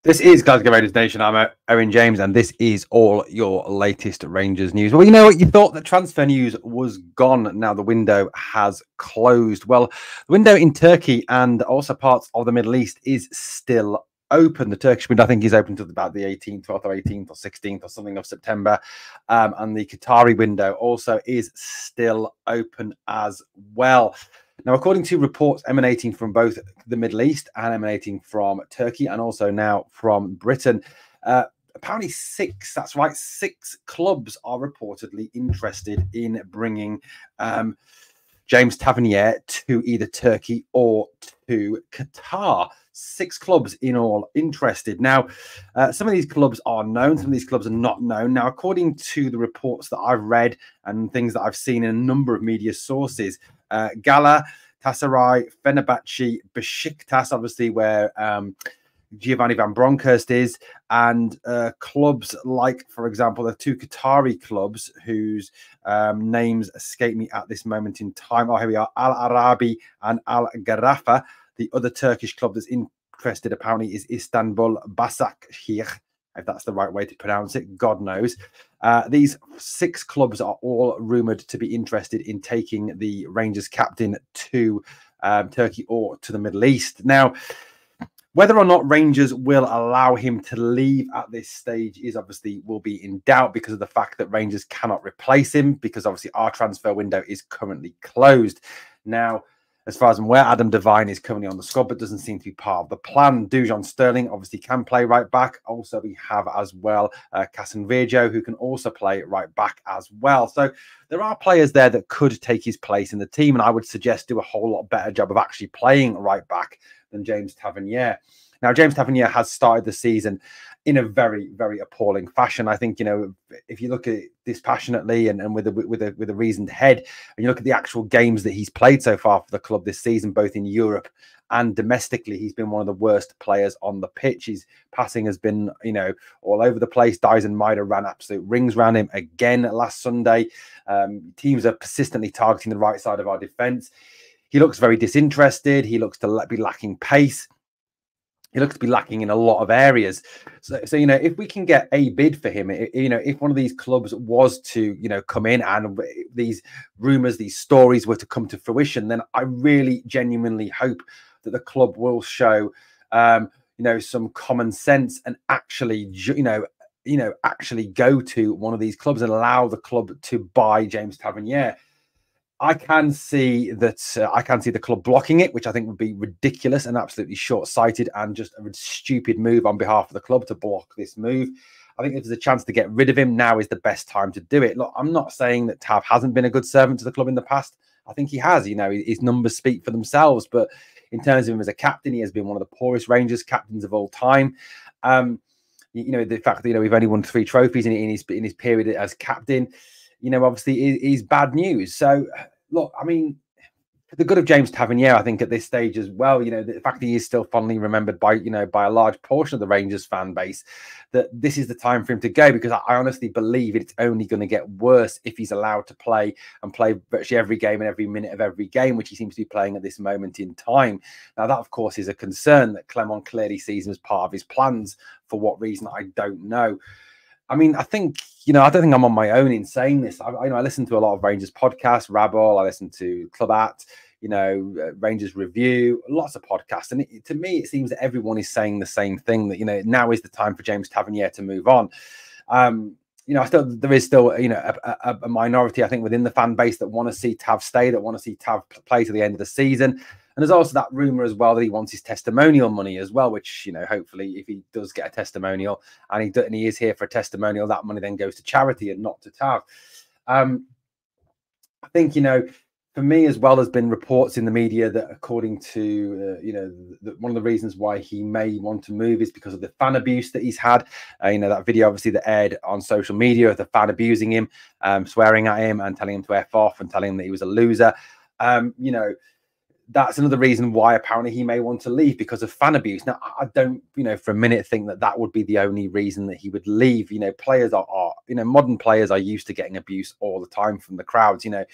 This is Glasgow Rangers Nation. I'm Owen James, and this is all your latest Rangers news. Well, you know what? You thought that transfer news was gone. Now the window has closed. Well, the window in Turkey and also parts of the Middle East is still open. The Turkish window, I think, is open until about the 18th, 12th or 18th or 16th or something of September. And the Qatari window also is still open as well. Now, according to reports emanating from both the Middle East and emanating from Turkey and also now from Britain, apparently that's right, 6 clubs are reportedly interested in bringing James Tavernier to either Turkey or to Qatar. 6 clubs in all interested. Now, some of these clubs are known, some of these clubs are not known. Now, according to the reports that I've read and things that I've seen in a number of media sources, Gala, Tassaray, Fenerbahce, Besiktas, obviously where Giovanni Van Bronckhorst is, and clubs like, for example, the 2 Qatari clubs whose names escape me at this moment in time. Oh, here we are, Al Arabi and Al Garafa. The other Turkish club that's interested apparently is Istanbul Başakşehir, if that's the right way to pronounce it. God knows. These 6 clubs are all rumoured to be interested in taking the Rangers captain to Turkey or to the Middle East. Now, whether or not Rangers will allow him to leave at this stage will be in doubt because of the fact that Rangers cannot replace him, because obviously our transfer window is currently closed. Now, as far as I'm aware, Adam Devine is currently on the squad, but doesn't seem to be part of the plan. Dujon Sterling obviously can play right back. Also, we have as well Kasan Virgio, who can also play right back as well. So there are players there that could take his place in the team, and I would suggest do a whole lot better job of actually playing right back than James Tavernier. Now, James Tavernier has started the season in a very, very appalling fashion. I think, you know, if you look at it dispassionately and with a reasoned head, and you look at the actual games that he's played so far for the club this season, both in Europe and domestically, he's been one of the worst players on the pitch. His passing has been, you know, all over the place. Dyson Maida ran absolute rings around him again last Sunday. Teams are persistently targeting the right side of our defence. He looks very disinterested. He looks to be lacking pace. He looks to be lacking in a lot of areas. So, you know, if we can get a bid for him, you know, if one of these clubs was to, you know, come in and these rumours, these stories were to come to fruition, then I really genuinely hope that the club will show, you know, some common sense and actually, actually go to one of these clubs and allow the club to buy James Tavernier. I can see that I can see the club blocking it, which I think would be ridiculous and absolutely short-sighted and just a stupid move on behalf of the club to block this move. I think if there's a chance to get rid of him, now is the best time to do it. Look, I'm not saying that Tav hasn't been a good servant to the club in the past. I think he has. You know, his numbers speak for themselves. But in terms of him as a captain, he has been one of the poorest Rangers captains of all time. You know, the fact that, you know, we've only won 3 trophies in his period as captain, you know, obviously is bad news. So, look, I mean, for the good of James Tavernier, I think at this stage as well, you know, the fact that he is still fondly remembered by, you know, by a large portion of the Rangers fan base, that this is the time for him to go, because I honestly believe it's only going to get worse if he's allowed to play and play virtually every game and every minute of every game, which he seems to be playing at this moment in time. Now, that, of course, is a concern that Clement clearly sees him as part of his plans. For what reason, I don't know. I mean, I think, you know, I don't think I'm on my own in saying this. I listen to a lot of Rangers podcasts, Rabble, I listen to Club At, you know, Rangers Review, lots of podcasts. And to me, it seems that everyone is saying the same thing, that, you know, now is the time for James Tavernier to move on. You know, there is still, you know, a minority, I think, within the fan base that want to see Tav stay, that want to see Tav play to the end of the season. And there's also that rumor as well that he wants his testimonial money as well, which, you know, hopefully if he does get a testimonial and he is here for a testimonial, that money then goes to charity and not to Tav. I think, you know, for me as well, there's been reports in the media that according to, you know, one of the reasons why he may want to move is because of the fan abuse that he's had. You know, that video obviously that aired on social media of the fan abusing him, swearing at him and telling him to F off and telling him that he was a loser. You know, that's another reason why apparently he may want to leave, because of fan abuse. Now, I don't, you know, for a minute think that that would be the only reason that he would leave. You know, players are you know, modern players are used to getting abuse all the time from the crowds. I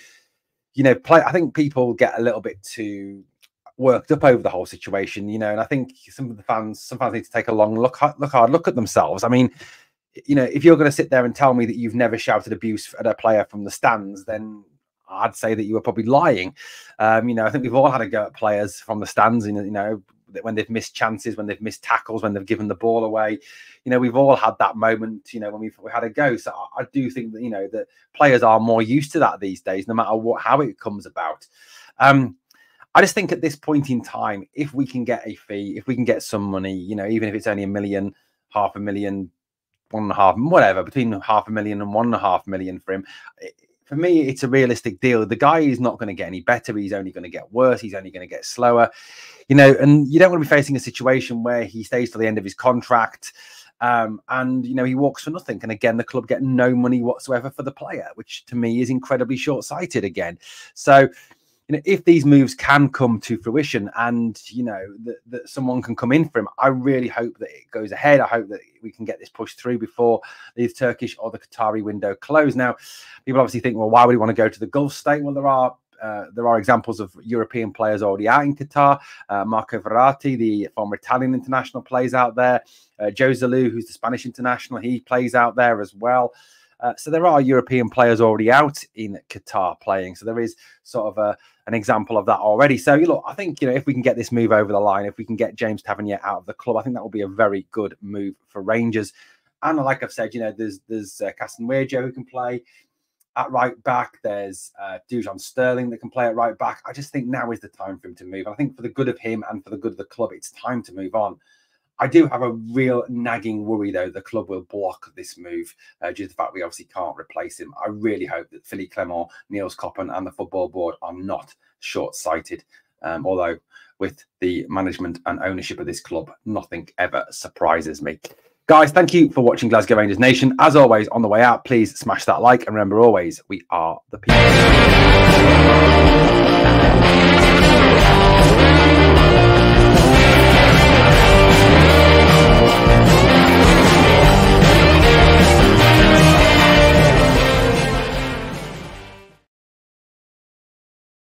think people get a little bit too worked up over the whole situation, you know, and I think some fans need to take a hard look at themselves. I mean, you know, if you're going to sit there and tell me that you've never shouted abuse at a player from the stands, then I'd say that you were probably lying. You know, I think we've all had a go at players from the stands, you know, when they've missed chances, when they've missed tackles, when they've given the ball away. You know, we've all had that moment, you know, when we had a go. So I do think that, you know, that players are more used to that these days, no matter how it comes about. I just think at this point in time, if we can get a fee, if we can get some money, you know, even if it's only $1 million, $500,000, 1.5, whatever, between $500,000 and $1.5 million for him, for me, it's a realistic deal. The guy is not going to get any better. He's only going to get worse. He's only going to get slower, you know, and you don't want to be facing a situation where he stays till the end of his contract and, you know, he walks for nothing. And again, the club get no money whatsoever for the player, which to me is incredibly short-sighted again. So, you know, if these moves can come to fruition and, you know, that someone can come in for him, I really hope that it goes ahead. I hope that we can get this pushed through before the Turkish or the Qatari window close. Now, people obviously think, well, why would he want to go to the Gulf state? Well, there are examples of European players already out in Qatar. Marco Verratti, the former Italian international, plays out there. Joe Zalou, who's the Spanish international, he plays out there as well. So there are European players already out in Qatar playing. So there is sort of an example of that already. So, look, I think, you know, if we can get this move over the line, if we can get James Tavernier out of the club, I think that will be a very good move for Rangers. And like I've said, you know, there's Caston Weirjo who can play at right back. There's Dujon Sterling that can play at right back. I just think now is the time for him to move. I think for the good of him and for the good of the club, it's time to move on. I do have a real nagging worry, though, the club will block this move due to the fact we obviously can't replace him. I really hope that Philippe Clement, Niels Koppen and the football board are not short-sighted. Although with the management and ownership of this club, nothing ever surprises me. Guys, thank you for watching Glasgow Rangers Nation. As always, on the way out, please smash that like. And remember always, we are the people.